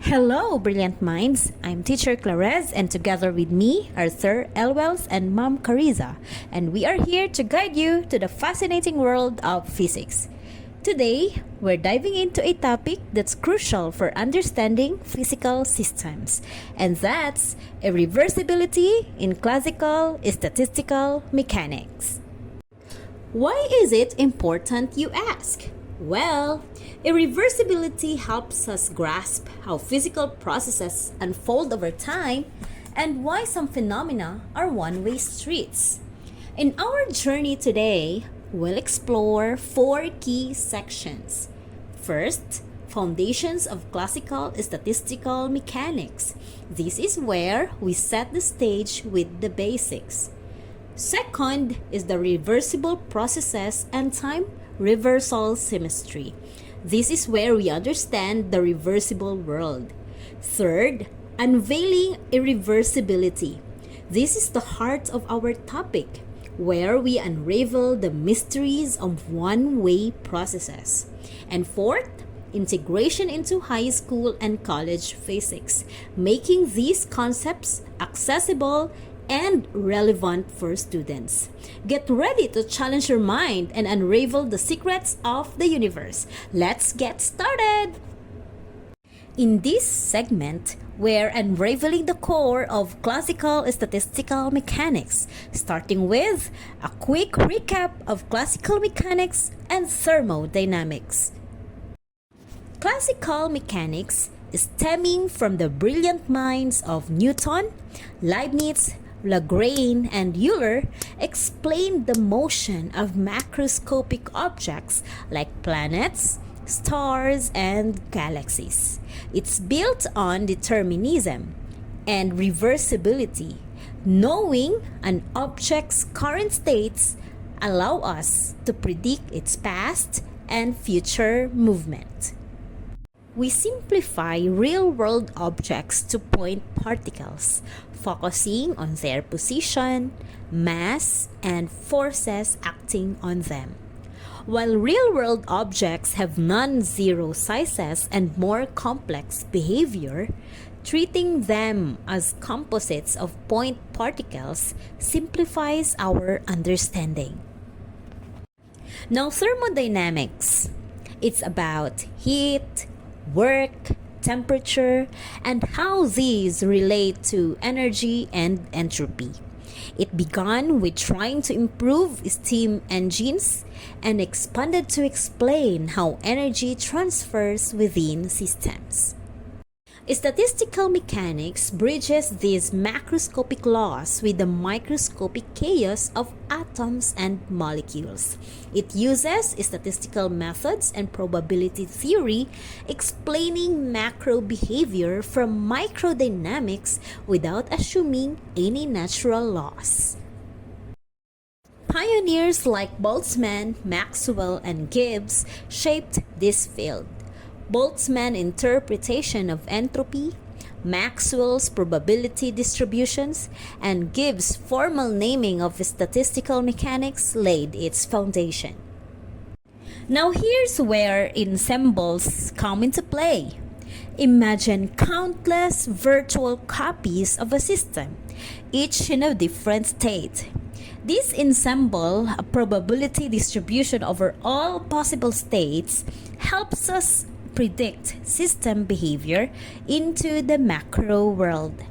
Hello, brilliant minds. I'm teacher Clarez, and together with me are Sir Elwells and Mom Cariza, and we are here to guide you to the fascinating world of physics. Today, we're diving into a topic that's crucial for understanding physical systems, and that's irreversibility in classical statistical mechanics. Why is it important, you ask? Well, irreversibility helps us grasp how physical processes unfold over time and why some phenomena are one way streets. In our journey today, we'll explore four key sections. First, foundations of classical statistical mechanics. This is where we set the stage with the basics. Second is the reversible processes and time reversal symmetry. This is where we understand the reversible world. Third, unveiling irreversibility. This is the heart of our topic, where we unravel the mysteries of one-way processes. And fourth, integration into high school and college physics, making these concepts accessible and relevant for students. Get ready to challenge your mind and unravel the secrets of the universe. Let's get started! In this segment, we're unraveling the core of classical statistical mechanics, starting with a quick recap of classical mechanics and thermodynamics. Classical mechanics, stemming from the brilliant minds of Newton, Leibniz, Lagrange, and Euler, explained the motion of macroscopic objects like planets, stars, and galaxies. It's built on determinism and reversibility. Knowing an object's current states allow us to predict its past and future movement. We simplify real-world objects to point particles, focusing on their position, mass, and forces acting on them. While real-world objects have non-zero sizes and more complex behavior, treating them as composites of point particles simplifies our understanding. Now, thermodynamics. It's about heat, work, temperature, and how these relate to energy and entropy. It began with trying to improve steam engines and expanded to explain how energy transfers within systems. Statistical mechanics bridges these macroscopic laws with the microscopic chaos of atoms and molecules. It uses statistical methods and probability theory, explaining macro behavior from microdynamics without assuming any natural laws. Pioneers like Boltzmann, Maxwell, and Gibbs shaped this field. Boltzmann's interpretation of entropy, Maxwell's probability distributions, and Gibbs' formal naming of statistical mechanics laid its foundation. Now here's where ensembles come into play. Imagine countless virtual copies of a system, each in a different state. This ensemble, a probability distribution over all possible states, helps us predict system behavior into the macro world.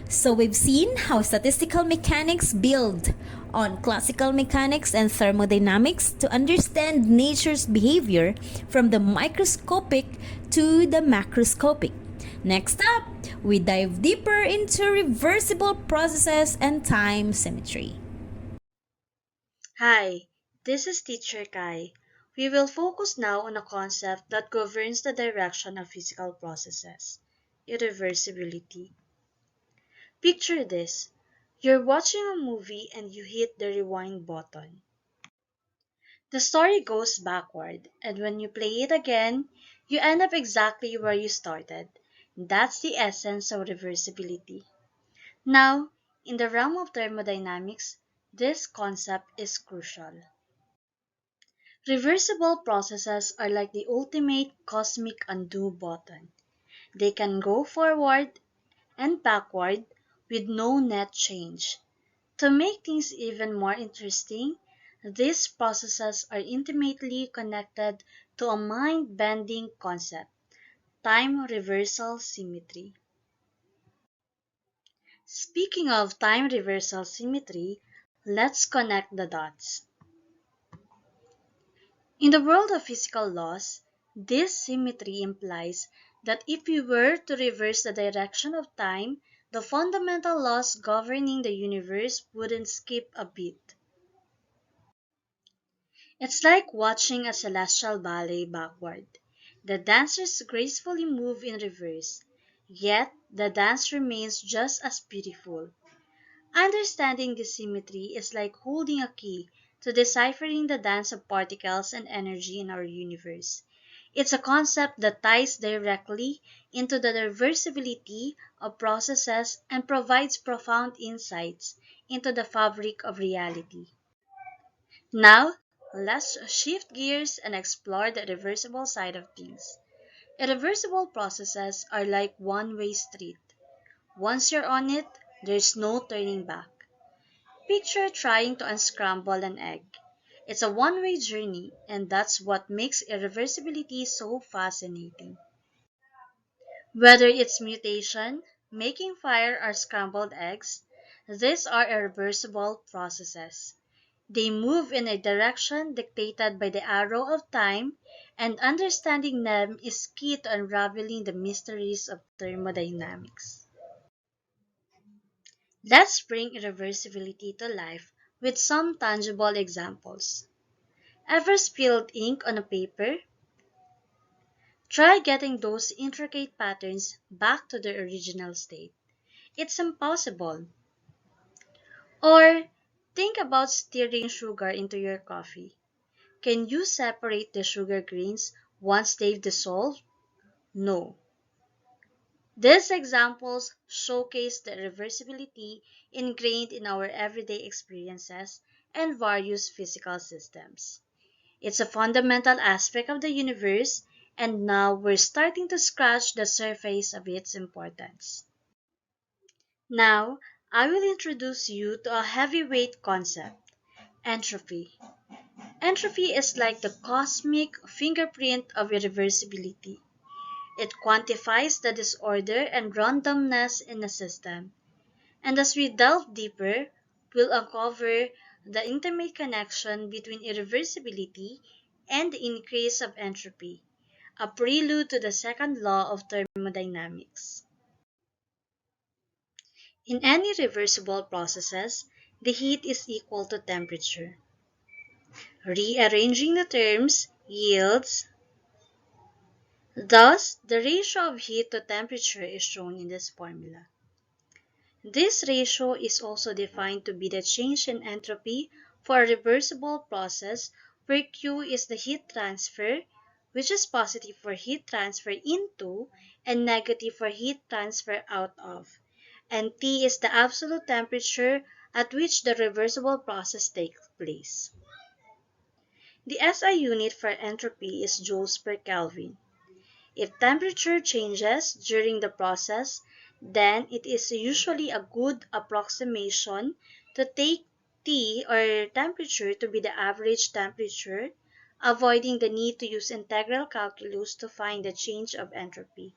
So we've seen how statistical mechanics build on classical mechanics and thermodynamics to understand nature's behavior from the microscopic to the macroscopic. Next up, we dive deeper into reversible processes and time symmetry. Hi, this is Teacher Kai. We will focus now on a concept that governs the direction of physical processes: irreversibility. Picture this: you're watching a movie and you hit the rewind button. The story goes backward, and when you play it again, you end up exactly where you started. That's the essence of reversibility. Now, in the realm of thermodynamics, this concept is crucial. Reversible processes are like the ultimate cosmic undo button. They can go forward and backward with no net change. To make things even more interesting, these processes are intimately connected to a mind-bending concept, time reversal symmetry. Speaking of time reversal symmetry, let's connect the dots. In the world of physical laws, this symmetry implies that if we were to reverse the direction of time, the fundamental laws governing the universe wouldn't skip a beat. It's like watching a celestial ballet backward. The dancers gracefully move in reverse, yet the dance remains just as beautiful. Understanding this symmetry is like holding a key to deciphering the dance of particles and energy in our universe. It's a concept that ties directly into the reversibility of processes and provides profound insights into the fabric of reality. Now, let's shift gears and explore the reversible side of things. Irreversible processes are like one-way street. Once you're on it, there's no turning back. Picture trying to unscramble an egg. It's a one-way journey, and that's what makes irreversibility so fascinating. Whether it's mutation, making fire, or scrambled eggs, these are irreversible processes. They move in a direction dictated by the arrow of time, and understanding them is key to unraveling the mysteries of thermodynamics. Let's bring irreversibility to life with some tangible examples. Ever spilled ink on a paper? Try getting those intricate patterns back to the original state. It's impossible. Or think about stirring sugar into your coffee. Can you separate the sugar grains once they've dissolved? No. These examples showcase the reversibility ingrained in our everyday experiences and various physical systems. It's a fundamental aspect of the universe, and now we're starting to scratch the surface of its importance. Now, I will introduce you to a heavyweight concept, entropy. Entropy is like the cosmic fingerprint of irreversibility. It quantifies the disorder and randomness in a system. And as we delve deeper, we'll uncover the intimate connection between irreversibility and the increase of entropy, a prelude to the second law of thermodynamics. In any reversible processes, the heat is equal to temperature. Rearranging the terms yields. Thus, the ratio of heat to temperature is shown in this formula. This ratio is also defined to be the change in entropy for a reversible process where Q is the heat transfer, which is positive for heat transfer into and negative for heat transfer out of, and T is the absolute temperature at which the reversible process takes place. The SI unit for entropy is joules per Kelvin. If temperature changes during the process, then it is usually a good approximation to take T or temperature to be the average temperature, avoiding the need to use integral calculus to find the change of entropy.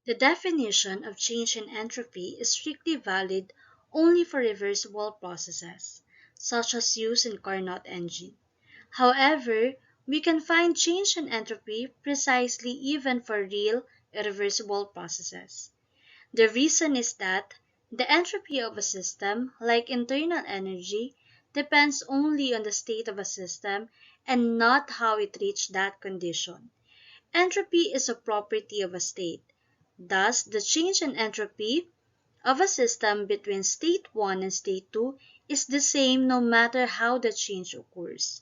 The definition of change in entropy is strictly valid only for reversible processes, such as used in Carnot engine. However, we can find change in entropy precisely even for real irreversible processes. The reason is that the entropy of a system, like internal energy, depends only on the state of a system and not how it reached that condition. Entropy is a property of a state. Thus, the change in entropy of a system between state 1 and state 2 is the same no matter how the change occurs.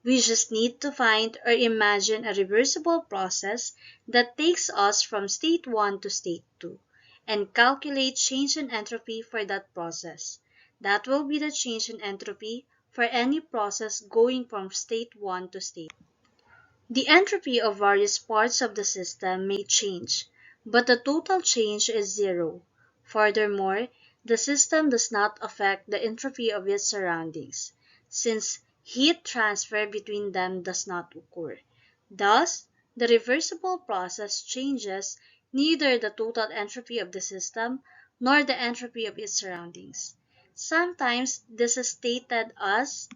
We just need to find or imagine a reversible process that takes us from state 1 to state 2 and calculate change in entropy for that process. That will be the change in entropy for any process going from state 1 to state 2. The entropy of various parts of the system may change, but the total change is zero. Furthermore, the system does not affect the entropy of its surroundings, since heat transfer between them does not occur. Thus, the reversible process changes neither the total entropy of the system nor the entropy of its surroundings. Sometimes this is stated as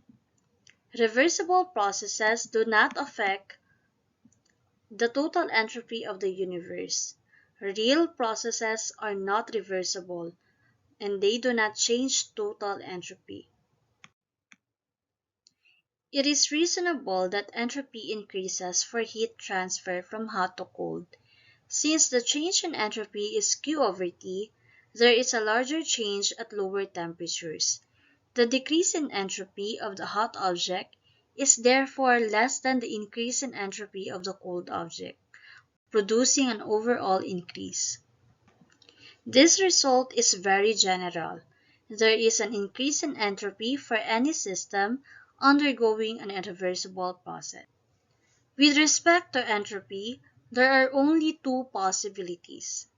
reversible processes do not affect the total entropy of the universe. Real processes are not reversible, and they do not change total entropy. It is reasonable that entropy increases for heat transfer from hot to cold. Since the change in entropy is Q over T, there is a larger change at lower temperatures. The decrease in entropy of the hot object is therefore less than the increase in entropy of the cold object, producing an overall increase. This result is very general. There is an increase in entropy for any system undergoing an irreversible process. With respect to entropy, there are only two possibilities.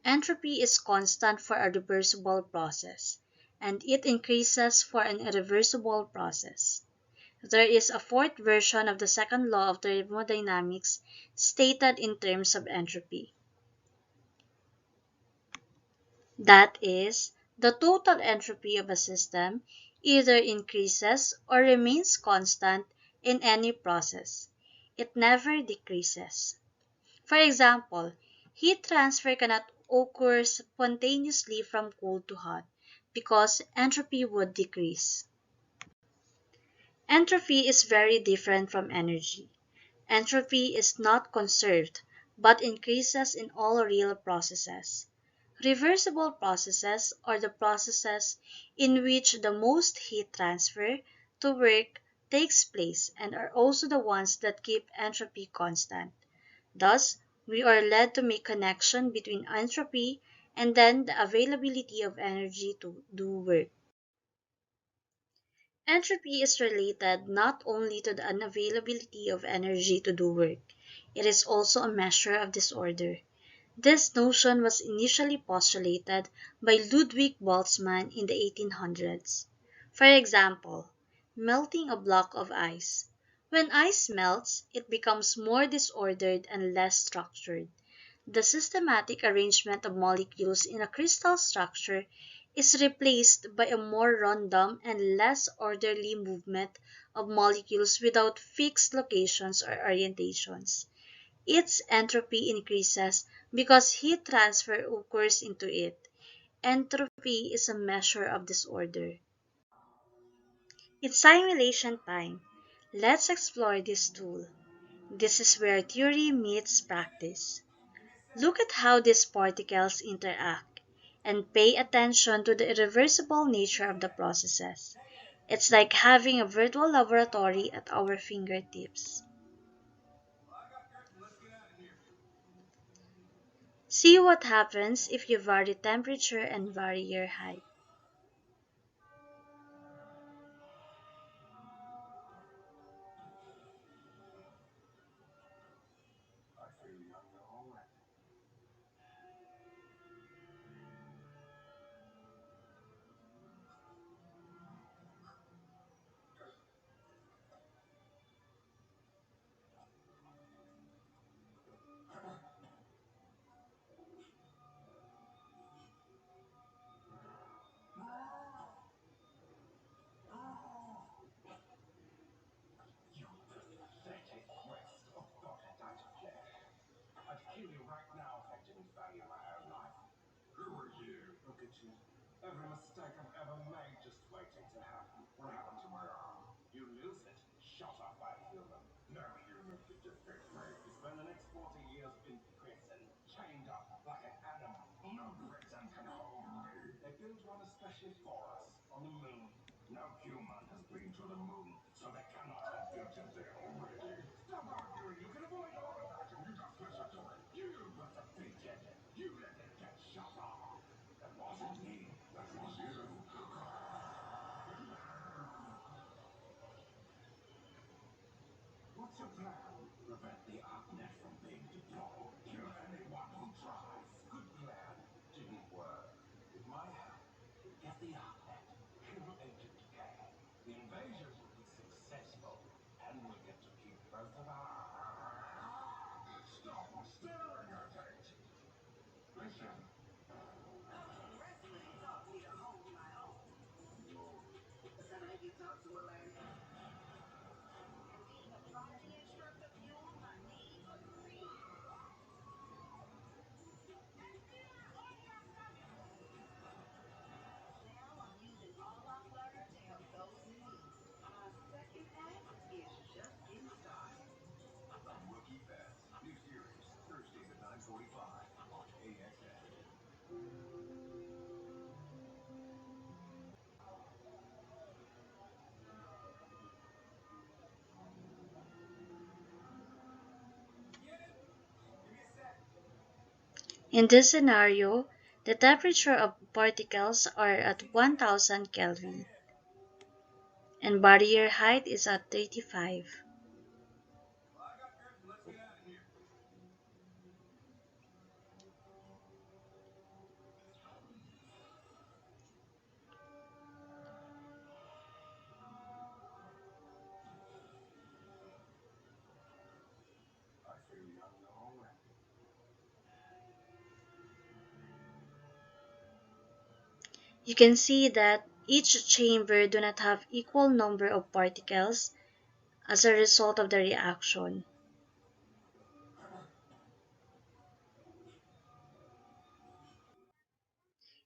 Entropy is constant for a reversible process, and it increases for an irreversible process. There is a fourth version of the second law of thermodynamics stated in terms of entropy. That is, the total entropy of a system either increases or remains constant in any process. It never decreases. For example, heat transfer cannot occur spontaneously from cold to hot because entropy would decrease. Entropy is very different from energy. Entropy is not conserved but increases in all real processes. Reversible processes are the processes in which the most heat transfer to work takes place and are also the ones that keep entropy constant. Thus, we are led to make connection between entropy and then the availability of energy to do work. Entropy is related not only to the unavailability of energy to do work, it is also a measure of disorder. This notion was initially postulated by Ludwig Boltzmann in the 1800s. For example, melting a block of ice. When ice melts, it becomes more disordered and less structured. The systematic arrangement of molecules in a crystal structure is replaced by a more random and less orderly movement of molecules without fixed locations or orientations. Its entropy increases because heat transfer occurs into it. Entropy is a measure of disorder. It's simulation time. Let's explore this tool. This is where theory meets practice. Look at how these particles interact and pay attention to the irreversible nature of the processes. It's like having a virtual laboratory at our fingertips. See what happens if you vary temperature and vary your height. In this scenario, the temperature of particles are at 1000 Kelvin and barrier height is at 35. You can see that each chamber do not have equal number of particles as a result of the reaction.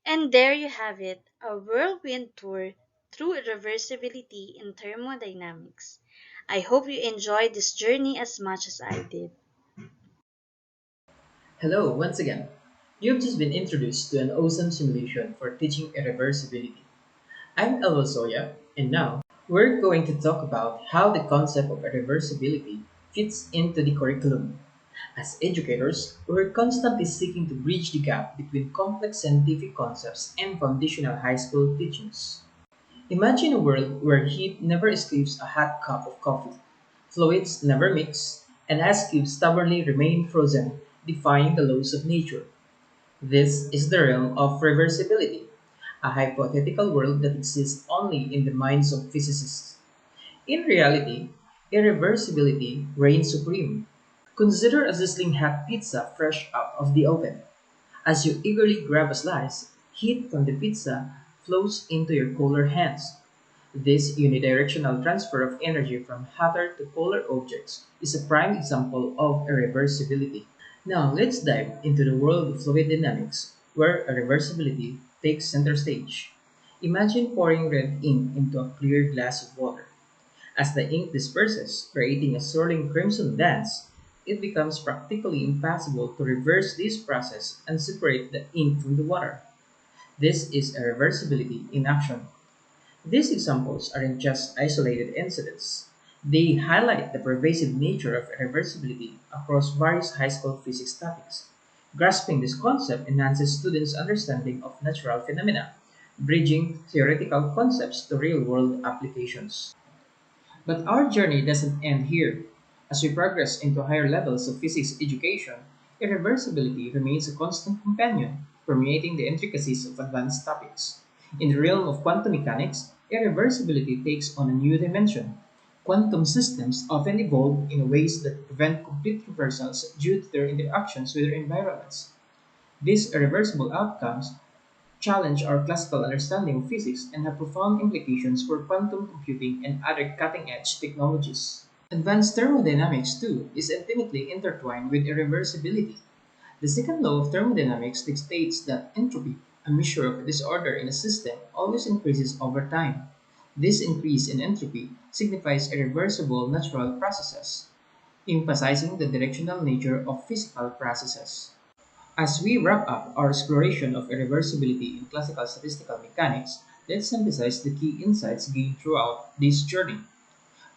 And there you have it, a whirlwind tour through reversibility in thermodynamics. I hope you enjoyed this journey as much as I did. Hello, once again. You've just been introduced to an awesome simulation for teaching irreversibility. I'm Elwa Zoya, and now we're going to talk about how the concept of irreversibility fits into the curriculum. As educators, we're constantly seeking to bridge the gap between complex scientific concepts and foundational high school teachings. Imagine a world where heat never escapes a hot cup of coffee, fluids never mix, and ice cubes stubbornly remain frozen, defying the laws of nature. This is the realm of reversibility, a hypothetical world that exists only in the minds of physicists. In reality, irreversibility reigns supreme. Consider a sizzling hot pizza fresh out of the oven. As you eagerly grab a slice, heat from the pizza flows into your cooler hands. This unidirectional transfer of energy from hotter to cooler objects is a prime example of irreversibility. Now let's dive into the world of fluid dynamics, where irreversibility takes center stage. Imagine pouring red ink into a clear glass of water. As the ink disperses, creating a swirling crimson dance, it becomes practically impossible to reverse this process and separate the ink from the water. This is irreversibility in action. These examples aren't just isolated incidents. They highlight the pervasive nature of irreversibility across various high school physics topics. Grasping this concept enhances students' understanding of natural phenomena, bridging theoretical concepts to real world applications. But our journey doesn't end here. As we progress into higher levels of physics education, irreversibility remains a constant companion, permeating the intricacies of advanced topics. In the realm of quantum mechanics, irreversibility takes on a new dimension. Quantum systems often evolve in ways that prevent complete reversals due to their interactions with their environments. These irreversible outcomes challenge our classical understanding of physics and have profound implications for quantum computing and other cutting-edge technologies. Advanced thermodynamics, too, is intimately intertwined with irreversibility. The second law of thermodynamics dictates that entropy, a measure of disorder in a system, always increases over time. This increase in entropy signifies irreversible natural processes, emphasizing the directional nature of physical processes. As we wrap up our exploration of irreversibility in classical statistical mechanics, let's emphasize the key insights gained throughout this journey.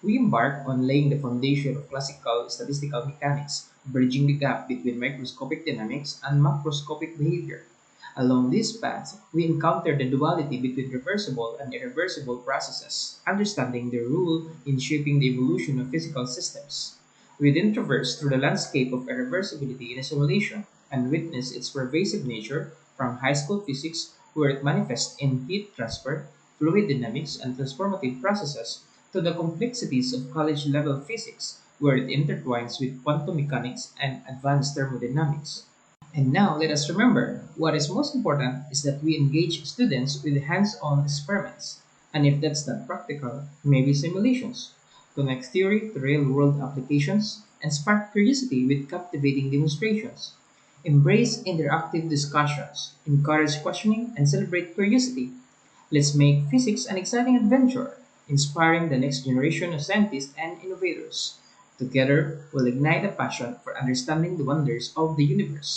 We embark on laying the foundation of classical statistical mechanics, bridging the gap between microscopic dynamics and macroscopic behavior. Along this path, we encounter the duality between reversible and irreversible processes, understanding their role in shaping the evolution of physical systems. We then traverse through the landscape of irreversibility in a simulation and witness its pervasive nature from high school physics, where it manifests in heat transfer, fluid dynamics, and transformative processes, to the complexities of college level physics, where it intertwines with quantum mechanics and advanced thermodynamics. And now let us remember what is most important is that we engage students with hands on experiments. And if that's not practical, maybe simulations. Connect theory to real world applications and spark curiosity with captivating demonstrations. Embrace interactive discussions, encourage questioning, and celebrate curiosity. Let's make physics an exciting adventure, inspiring the next generation of scientists and innovators. Together, we'll ignite a passion for understanding the wonders of the universe.